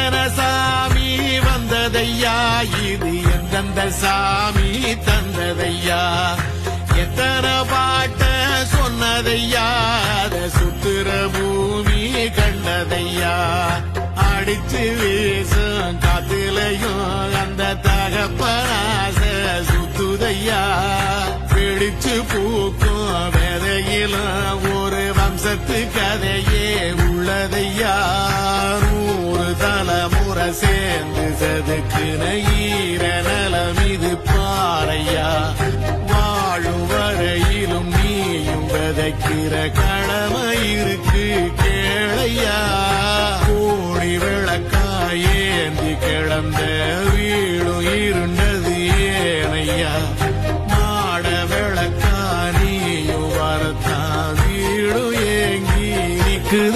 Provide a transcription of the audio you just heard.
எத்தனை சாமி வந்ததையா, இது எந்தெந்த சாமி தந்ததையா, எத்தனை பாட்ட சொன்னதையா, அத சுத்துற பூமி கண்டதையா, அடிச்சு வீசும் காத்துலையும் அந்த தகப்பனாச சுத்துதையா, பிடிச்சு பூக்கும் விதையிலும் ஒரு வம்சத்து கதையே உள்ளதையா, 100 தலைமுறை சேர்ந்து செதுக்குன